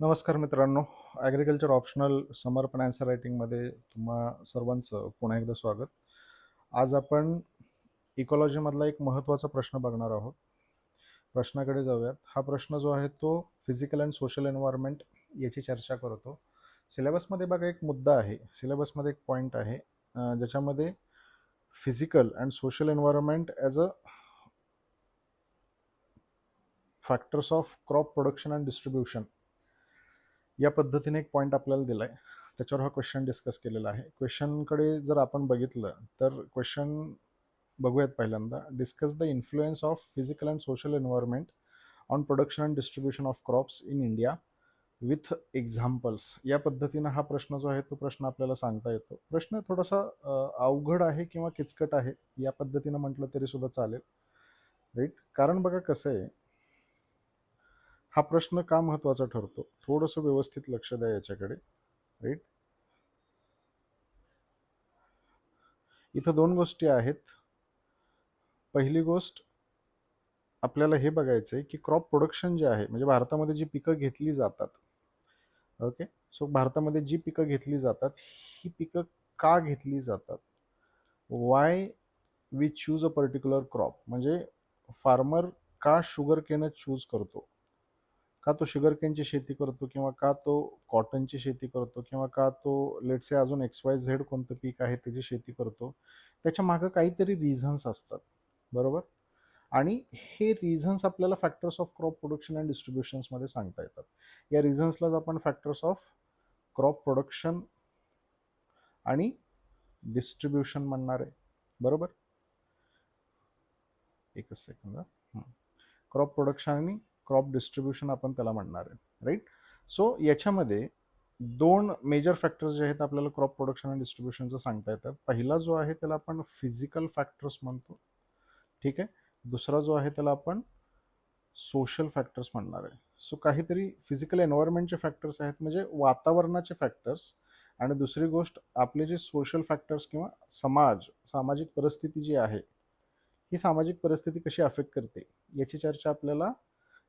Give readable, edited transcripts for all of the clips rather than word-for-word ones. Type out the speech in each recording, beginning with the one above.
नमस्कार मित्रांनो. Agriculture optional समर पण आन्सर रायटिंगमध्ये तुम्हा सर्वांचं पुन्हा एकदा स्वागत. आज आपण इकॉलॉजीमधला एक महत्त्वाचा प्रश्न बघणार आहोत. प्रश्नाकडे जाऊयात. हा प्रश्न जो आहे तो फिजिकल अँड सोशल एन्व्हायरमेंट याची चर्चा करतो. सिलेबसमध्ये बघा एक मुद्दा आहे, सिलेबसमध्ये एक पॉईंट आहे ज्याच्यामध्ये physical and social environment as a factors of crop production and distribution या पद्धतीने एक पॉईंट आपल्याला दिला आहे. त्याच्यावर हा क्वेश्चन डिस्कस केलेला आहे. क्वेश्चनकडे जर आपण बघितलं तर क्वेश्चन बघूयात. पहिल्यांदा, discuss the influence of physical and social environment on production and distribution of crops in India with examples. या पद्धतीनं हा प्रश्न जो आहे तो प्रश्न आपल्याला सांगता येतो. प्रश्न थोडासा अवघड आहे किंवा किचकट आहे, या पद्धतीनं म्हटलं तरी सुद्धा चालेल, राईट. कारण बघा कसं आहे, हा प्रश्न का महत्त्वाचा ठरतो, थोडंसं व्यवस्थित लक्ष द्या याच्याकडे, राईट. इथं दोन गोष्टी आहेत. पहिली गोष्ट आपल्याला हे बघायचं आहे की क्रॉप प्रोडक्शन जे आहे, म्हणजे भारतामध्ये जी पिकं घेतली जातात, ओके. सो भारतामध्ये जी पिकं घेतली जातात, ही पिकं का घेतली जातात, why we choose a particular crop, म्हणजे फार्मर का शुगर केनच चूज करतो, का तो शुगर केनची शेती करतो, किंवा का तो कॉटनची शेती करतो, किंवा का तो लेट्स से अजून XYZ कोणतं पीक आहे त्याची शेती करतो. त्याच्या मागं काहीतरी रिझन्स असतात, बरोबर. आणि हे रिझन्स आपल्याला factors of crop production and डिस्ट्रीब्युशन्समध्ये सांगता येतात. या रिझन्सलाच आपण फॅक्टर्स ऑफ क्रॉप प्रोडक्शन आणि डिस्ट्रीब्युशन म्हणणार आहे, बरोबर. एकच सेकंद. क्रॉप प्रोडक्शन आणि क्रॉप डिस्ट्रीब्युशन आपण त्याला म्हणणार आहे, राईट. सो याच्यामध्ये दोन मेजर फॅक्टर्स जे आहेत आपल्याला क्रॉप प्रोडक्शन आणि डिस्ट्रीब्युशनचं सांगता येतात. पहिला जो आहे त्याला आपण फिजिकल फॅक्टर्स म्हणतो, ठीक आहे. दुसरा जो आहे त्याला आपण सोशल फॅक्टर्स म्हणणार आहे. सो काहीतरी फिजिकल एन्व्हायरमेंटचे फॅक्टर्स आहेत, म्हणजे वातावरणाचे फॅक्टर्स, आणि दुसरी गोष्ट आपले जे सोशल फॅक्टर्स किंवा सामाजिक परिस्थिती जी आहे, ही सामाजिक परिस्थिती कशी अफेक्ट करते याची चर्चा आपल्याला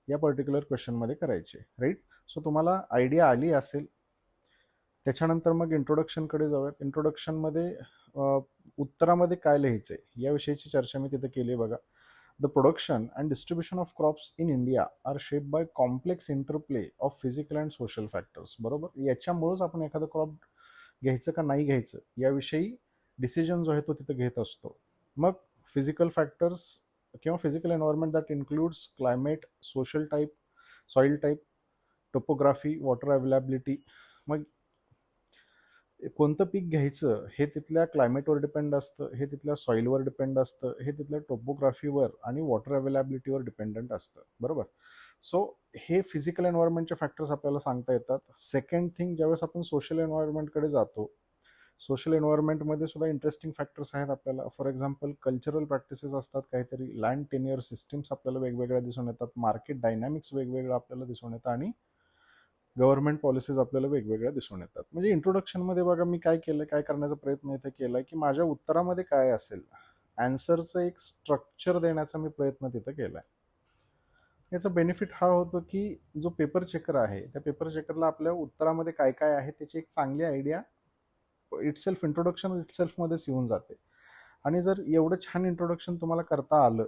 या पर्टिक्युलर क्वेश्चनमध्ये करायची, राईट. सो तुम्हाला आयडिया आली असेल. त्याच्यानंतर मग इंट्रोडक्शनकडे जाऊयात. इंट्रोडक्शनमध्ये उत्तरामध्ये काय लिहायचं आहे याविषयीची चर्चा मी तिथे केली आहे बघा. The production and distribution of crops in India are shaped by complex interplay of physical and social factors. बरोबर. याच्यामुळेच आपण एखादं क्रॉप घ्यायचं का नाही घ्यायचं याविषयी डिसिजन जो आहे तो तिथे घेत असतो. मग फिजिकल फॅक्टर्स किंवा physical environment that includes climate, social type, soil type, topography, water availability. मग कोणतं पीक घ्यायचं हे तिथल्या क्लायमेटवर डिपेंड असतं, हे तिथल्या सॉईलवर डिपेंड असतं, हे तिथल्या टोपोग्राफीवर आणि वॉटर अवेलेबिलिटीवर डिपेंडंट असतं, बरोबर. सो हे फिजिकल एन्व्हायरमेंटचे फॅक्टर्स आपल्याला सांगता येतात. सेकंड थिंग, ज्यावेळेस आपण सोशल एन्व्हायरमेंटकडे जातो, सोशल एन्व्हायरमेंटमध्ये सुद्धा इंटरेस्टिंग फॅक्टर्स आहेत आपल्याला. फॉर एक्झाम्पल कल्चरल प्रॅक्टिसेस असतात, काहीतरी लँड टेन्युअर सिस्टीम्स आपल्याला वेगवेगळ्या दिसून येतात, मार्केट डायनॅमिक्स वेगवेगळं आपल्याला दिसून येतं, आणि गव्हर्नमेंट पॉलिसीज आपल्याला वेगवेगळ्या दिसून येतात. म्हणजे इंट्रोडक्शनमध्ये बघा मी काय केलं, काय करण्याचा प्रयत्न इथे केला की माझ्या उत्तरामध्ये काय असेल, आन्सरचं एक स्ट्रक्चर देण्याचा मी प्रयत्न तिथं केला. याचा बेनिफिट हा होतो की जो पेपर चेकर आहे त्या पेपर चेकरला आपल्या उत्तरामध्ये काय काय आहे त्याची एक चांगली आयडिया इटसेल्फ, इंट्रोडक्शन इटसेल्फमध्येच येऊन जाते. आणि जर एवढं छान इंट्रोडक्शन तुम्हाला करता आलं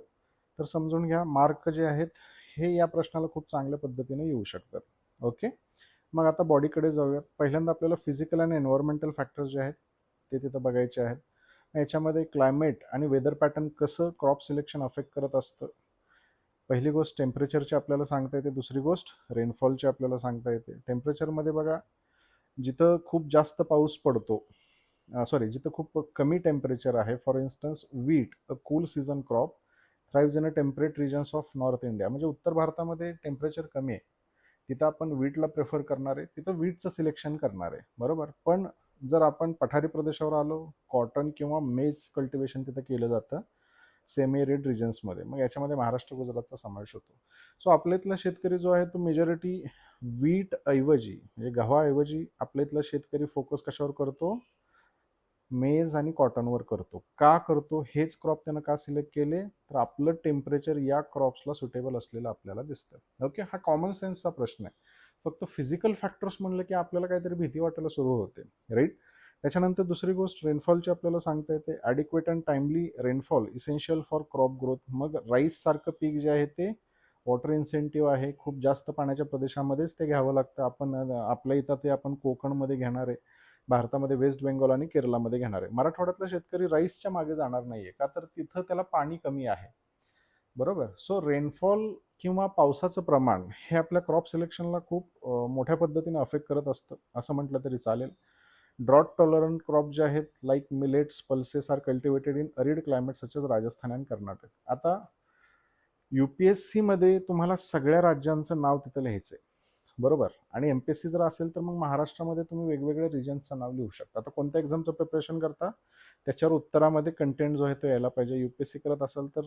तर समजून घ्या, मार्क जे आहेत हे या प्रश्नाला खूप चांगल्या पद्धतीने येऊ शकतात, ओके. मग आता बॉडीकडे जाऊयात. पहिल्यांदा आपल्याला फिजिकल आणि एन्व्हायरमेंटल फॅक्टर्स जे आहेत ते तिथं बघायचे आहेत. याच्यामध्ये क्लायमेट आणि वेदर पॅटर्न कसं क्रॉप सिलेक्शन अफेक्ट करत असतं. पहिली गोष्ट टेम्परेचरची आपल्याला सांगता येते, दुसरी गोष्ट रेनफॉलची आपल्याला सांगता येते. टेम्परेचरमध्ये बघा, जिथं खूप जास्त पाऊस पडतो, जिथं खूप कमी टेम्परेचर आहे, for instance wheat, a cool season crop thrives in a temperate regions of north India. म्हणजे उत्तर भारतामध्ये टेम्परेचर कमी आहे, तिथं आपण वीटला प्रेफर करणार आहे, तिथं वीटचं सिलेक्शन करणार आहे, बरोबर. पण जर आपण पठारी प्रदेशावर आलो, कॉटन किंवा मेज कल्टिवेशन तिथं केलं जातं सेमी एरिड रिजन्समध्ये. मग याच्यामध्ये महाराष्ट्र, गुजरातचा समावेश होतो. सो आपल्या इथला शेतकरी जो आहे तो मेजॉरिटी वीट ऐवजी, म्हणजे गव्हाऐवजी आपल्या इथला शेतकरी फोकस कशावर करतो, मेज आणि कॉटनवर करतो. का करतो, हेच क्रॉप त्यानं का सिलेक्ट केले, तर आपलं टेम्परेचर या क्रॉप्सला सुटेबल असलेलं आपल्याला दिसतं, ओके. हा कॉमन सेन्सचा प्रश्न आहे. फक्त फिजिकल फॅक्टर्स म्हणलं की आपल्याला काहीतरी भीती वाटायला सुरू होते, राईट. त्याच्यानंतर दुसरी गोष्ट रेनफॉलची आपल्याला सांगता येते. Adequate and timely rainfall essential for crop growth. मग राईस सारखं पीक जे आहे ते वॉटर इन्सेंटिव्ह आहे, खूप जास्त पाण्याच्या प्रदेशामध्येच ते घ्यावं लागतं. आपण आपल्या इथं ते आपण कोकणमध्ये घेणार आहे, भारतामध्ये वेस्ट बेंगॉल आणि केरळामध्ये घेणार आहे. मराठवाड्यातला शेतकरी राईसच्या मागे जाणार नाहीये, का तर तिथं त्याला पाणी कमी आहे, बरोबर. सो रेनफॉल किंवा पावसाचं प्रमाण हे आपल्या क्रॉप सिलेक्शनला खूप मोठ्या पद्धतीने अफेक्ट करत असतं, असं म्हटलं तरी चालेल. ड्रॉट टॉलरंट क्रॉप जे आहेत like millets pulses are cultivated in arid climate such as Rajasthan and Karnataka. आता UPSC मध्ये तुम्हाला सगळ्या राज्यांचं नाव तिथं लिहायचंय, बरोबर. आणि MPSC जर असेल तर मग महाराष्ट्रामध्ये तुम्ही वेगवेगळ्या रिजन्सचं नाव लिहू शकता. आता कोणत्या एक्झामचं प्रिपरेशन करता त्याच्यावर उत्तरामध्ये कंटेंट जो आहे तो यायला पाहिजे. UPSC करत असाल तर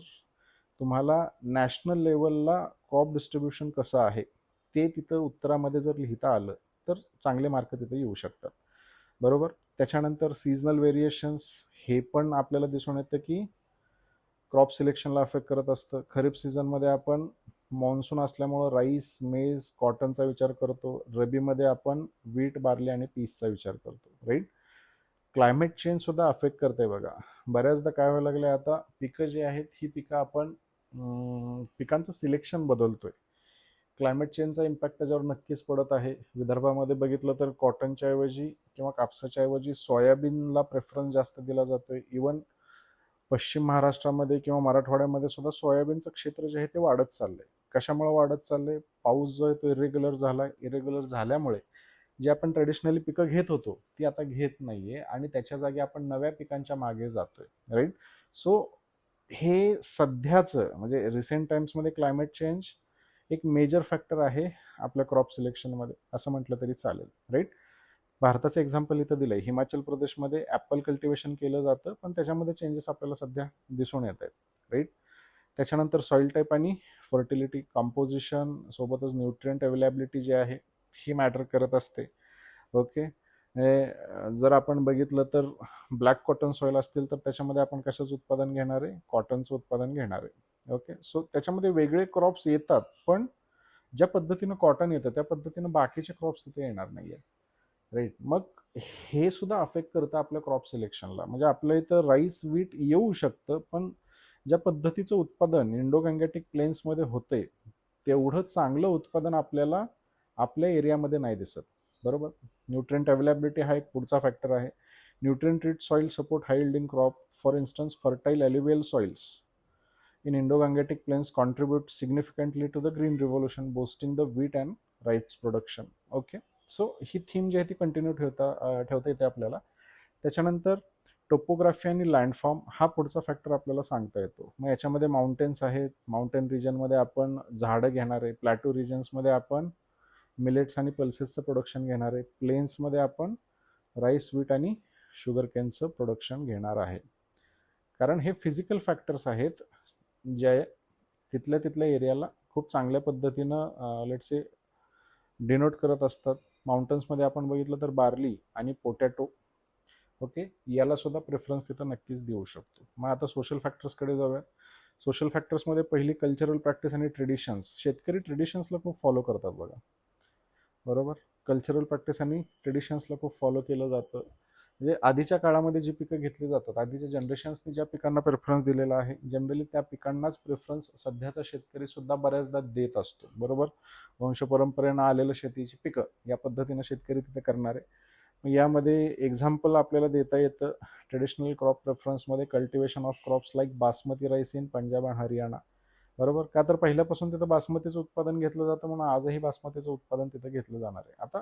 तुम्हाला नॅशनल लेवलला क्रॉप डिस्ट्रीब्युशन कसं आहे ते तिथं उत्तरामध्ये जर लिहिता आलं तर चांगले मार्क तिथे येऊ शकतात, बरोबर. त्याच्यानंतर सीजनल व्हेरिएशन्स हे पण आपल्याला दिसून येतं की क्रॉप सिलेक्शनला अफेक्ट करत असतं. खरीप सीझनमध्ये आपण मॉन्सून असल्यामुळं राईस, मेज, कॉटनचा विचार करतो. रबीमध्ये आपण व्हीट, बार्ली आणि पीसचा विचार करतो, राईट. क्लायमेट चेंज सुद्धा अफेक्ट करते बघा. बऱ्याचदा काय व्हायला लागलं आता पिकं जी आहेत ही पिकं आपण पिकांचं सिलेक्शन बदलतोय. क्लायमेट चेंजचा इम्पॅक्ट त्याच्यावर नक्कीच पडत आहे. विदर्भामध्ये बघितलं तर कॉटनच्या ऐवजी किंवा कापसाच्या ऐवजी सोयाबीनला प्रेफरन्स जास्त दिला जातोय. इवन पश्चिम महाराष्ट्रामध्ये किंवा मराठवाड्यामध्ये सुद्धा सोयाबीनचं क्षेत्र जे आहे ते वाढत चाललंय. कशामुळे वाढत चाललंय? पाऊस जो आहे तो इरेग्युलर झालाय. इरेग्युलर झाल्यामुळे जी आपण ट्रेडिशनली पिकं घेत होतो ती आता घेत नाहीये आणि त्याच्या जागी आपण नव्या पिकांच्या मागे जातोय, राईट. सो हे सध्याचं म्हणजे रिसेंट टाइम्समध्ये क्लायमेट चेंज एक मेजर फॅक्टर आहे आपल्या क्रॉप सिलेक्शनमध्ये, असं म्हटलं तरी चालेल, राईट. भारताचं एक्झाम्पल इथं दिलंय. हिमाचल प्रदेशमध्ये ॲपल कल्टिवेशन केलं जातं, पण त्याच्यामध्ये चेंजेस आपल्याला सध्या दिसून येत आहेत, राईट. त्याच्यानंतर सॉइल टाईप आणि फर्टिलिटी, कंपोजिशन सोबतच न्यूट्रिएंट अवेलेबिलिटी जी आहे ही मॅटर करत असते, ओके. जर आपण बघितलं तर ब्लॅक कॉटन सॉइल असतील तर त्याच्यामध्ये आपण कशाचं उत्पादन घेणार आहे? कॉटनचं उत्पादन घेणार आहे, ओके. सो त्याच्यामध्ये वेगळे क्रॉप्स येतात, पण ज्या पद्धतीनं कॉटन येतं त्या पद्धतीनं बाकीचे क्रॉप्स तिथे येणार नाही आहेत, राईट. मग हे सुद्धा अफेक्ट करतं आपल्या क्रॉप सिलेक्शनला. म्हणजे आपल्या इथं राईस, व्हीट येऊ शकतं, पण ज्या पद्धतीचं उत्पादन इंडो गँगॅटिक प्लेन्समध्ये होतंय तेवढं चांगलं उत्पादन आपल्याला आपल्या एरियामध्ये नाही दिसत, बरोबर. न्यूट्रिएंट अवेलेबिलिटी हा एक पुढचा फॅक्टर आहे. Nutrient rich soil support high yielding crop. For instance fertile alluvial soils in Indo-Gangetic plains contribute significantly to the green revolution, boosting the wheat and rice production. Okay. So ही theme जी आहे ती continue ठेवता येते आपल्याला. त्याच्यानंतर topography आणि लँडफॉर्म हा पुढचा फॅक्टर आपल्याला सांगता येतो. मग याच्यामध्ये माउंटेन्स आहेत. माउंटेन रिजनमध्ये आपण झाडं घेणार आहे. प्लॅटो रिजन्समध्ये आपण मिलेट्स आणि पल्सेसचं प्रोडक्शन घेणार आहे. प्लेन्समध्ये आपण राईस, व्हीट आणि शुगर केनचं प्रोडक्शन घेणार आहे. कारण हे फिजिकल फॅक्टर्स आहेत जे तिथल्या एरियाला खूप चांगल्या पद्धतीनं लेट्स से डिनोट करत असतात. माउंटन्समध्ये आपण बघितलं तर बार्ली आणि पोटॅटो, ओके, याला सुद्धा प्रेफरन्स तिथं नक्कीच देऊ शकतो. मग आता सोशल फॅक्टर्सकडे जाऊया. सोशल फॅक्टर्समध्ये पहिली कल्चरल प्रॅक्टिस आणि ट्रेडिशन्स. शेतकरी ट्रेडिशन्सला खूप फॉलो करतात बघा, बरोबर. कल्चरल प्रॅक्टिस आणि ट्रेडिशन्सला खूप फॉलो केलं जातं. म्हणजे आधीच्या काळामध्ये जी पिकं घेतली जातात, आधीच्या जनरेशन्सनी ज्या पिकांना प्रेफरन्स दिलेला आहे, जनरली त्या पिकांनाच प्रेफरन्स सध्याचा शेतकरी सुद्धा बऱ्याचदा देत असतो, बरोबर. वंश परंपरेनं आलेलं शेतीची पिकं या पद्धतीनं शेतकरी तिथे करणार आहे. यामध्ये एक्झाम्पल आपल्याला देता येतं ट्रेडिशनल क्रॉप प्रेफरन्समध्ये cultivation of crops like basmati rice in Punjab and Haryana, बरोबर. का तर पहिल्यापासून तिथं बासमतीचं उत्पादन घेतलं जातं, म्हणून आजही बासमतीचं उत्पादन तिथं घेतलं जाणार आहे. आता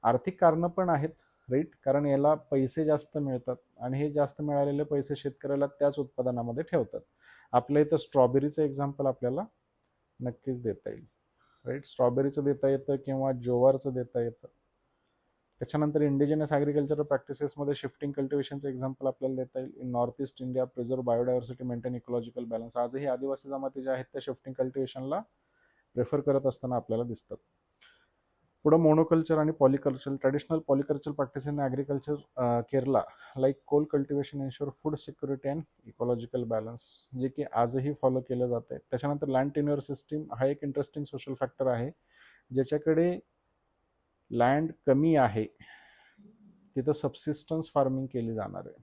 आर्थिक कारणं पण आहेत, राईट. कारण याला पैसे जास्त मिळतात आणि हे जास्त मिळालेले पैसे शेतकऱ्याला त्याच उत्पादनामध्ये ठेवतात. आपल्या इथं स्ट्रॉबेरीचं एक्झाम्पल आपल्याला नक्कीच देता येईल, राईट. स्ट्रॉबेरीचं देता येतं किंवा जोवारचं देता येतं. त्याच्यानंतर इंडिजिनस ॲग्रिकल्चरल प्रॅक्टिसेसमध्ये शिफ्टिंग कल्टिवेशनचं एक्झाम्पल आपल्याला देता येईल. In north east India preserve biodiversity, maintain ecological balance. आजही आदिवासी जमाती ज्या आहेत त्या शिफ्टिंग कल्टिवेशनला प्रेफर करत असताना आपल्याला दिसतात. पुढं मोनोकल्चर आणि polyculture. Traditional polyculture practice in agriculture Kerala like Kole cultivation ensure food security and ecological balance, जे की आजही फॉलो केलं जात आहे. त्याच्यानंतर लँड टेन्युअर सिस्टीम हा एक इंटरेस्टिंग सोशल फॅक्टर आहे ज्याच्याकडे लँड कमी आहे तिथं सबसिस्टन्स फार्मिंग केली जाणार आहे,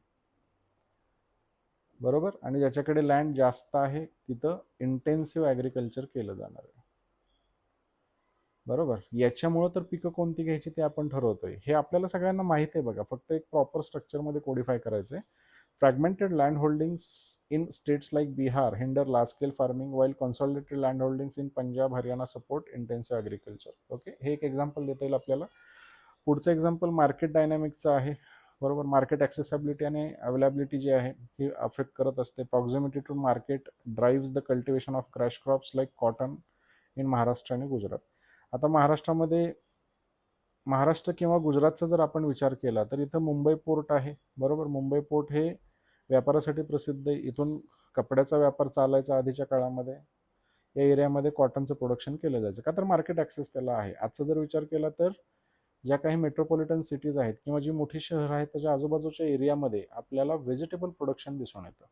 बरोबर. आणि ज्याच्याकडे लँड जास्त आहे तिथं इंटेन्सिव्ह ॲग्रिकल्चर केलं जाणार आहे, बरोबर. याच्यामुळं तर पिकं कोणती घ्यायची ते आपण ठरवतोय, हे आपल्याला सगळ्यांना माहित आहे बघा, फक्त एक प्रॉपर स्ट्रक्चरमध्ये कोडिफाय करायचंय. Fragmented land holdings in states like Bihar hinder large scale farming while consolidated land holdings in Punjab Haryana support intensive agriculture. Okay, हे एक एक्झाम्पल देता येईल आपल्याला. पुढचं एक्झाम्पल मार्केट डायनॅमिक्सचं आहे, बरोबर. मार्केट ॲक्सेसिबिलिटी आणि अवेलेबिलिटी जी आहे ही अफेक्ट करत असते. Proximity to market drives the cultivation of crash crops like cotton in Maharashtra आणि गुजरात. आता महाराष्ट्र किंवा गुजरातचा जर आपण विचार केला तर इथं मुंबई पोर्ट आहे, बरोबर. मुंबई पोर्ट हे व्यापारासाठी प्रसिद्ध आहे. इथून कपड्याचा व्यापार चालायचा आधीच्या काळामध्ये. या एरियामध्ये कॉटनचं प्रोडक्शन केलं जायचं, का तर मार्केट ॲक्सेस त्याला आहे. आजचा जर विचार केला तर ज्या काही मेट्रोपॉलिटन सिटीज आहेत किंवा जी मोठी शहर आहेत त्याच्या आजूबाजूच्या एरियामध्ये आपल्याला व्हेजिटेबल प्रोडक्शन दिसून येतं,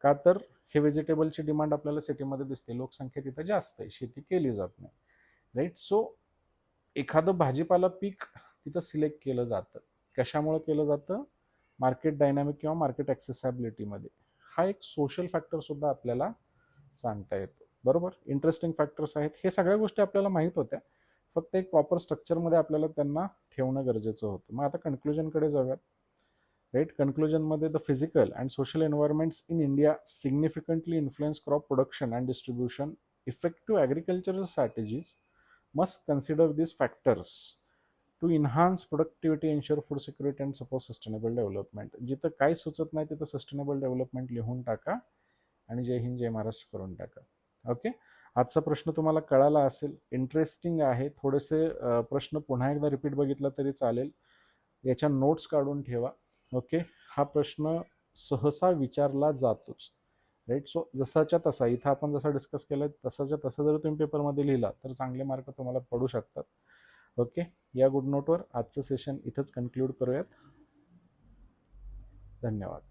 का तर हे व्हेजिटेबलची डिमांड आपल्याला सिटीमध्ये दिसते, लोकसंख्या तिथं जास्त आहे, शेती केली जात नाही, राईट. सो एखादं भाजीपाला पीक तिथं सिलेक्ट केलं जातं. कशामुळे केलं जातं? मार्केट डायनॅमिक किंवा मार्केट ॲक्सेसिबिलिटीमध्ये. हा एक सोशल फॅक्टर सुद्धा आपल्याला सांगता येतो, बरोबर. इंटरेस्टिंग फॅक्टर्स आहेत, हे सगळ्या गोष्टी आपल्याला माहीत होत्या, फक्त एक प्रॉपर स्ट्रक्चरमध्ये आपल्याला त्यांना ठेवणं गरजेचं होतं. मग आता कन्क्लुजनकडे जाऊयात, राईट. कन्क्लुजनमध्ये the physical and social environments in India significantly influence crop production and distribution. Effective agricultural strategies must consider these factors to enhance productivity, ensure food security and support sustainable development. जिथं काय सुचत नाही तिथं sustainable development लिहून टाका आणि जय हिंद जय महाराष्ट्र करून टाका. ओके, आजचा प्रश्न तुम्हाला कळाला असेल, इंटरेस्टिंग आहे. थोडेसे प्रश्न पुन्हा एकदा रिपीट बघितला तरी चालेल, याच्या नोट्स काढून ठेवा. ओके, हा प्रश्न सहसा विचारला जातोच, राईट. सो जसाच्या तसा इथं आपण जसा डिस्कस केलं तसाच्या तसा जर तुम्ही पेपरमध्ये लिहिला तर चांगले मार्क तुम्हाला पडू शकतात. ओके, या गुड नोटवर आजचं सेशन इथंच कन्क्लूड करूयात. धन्यवाद.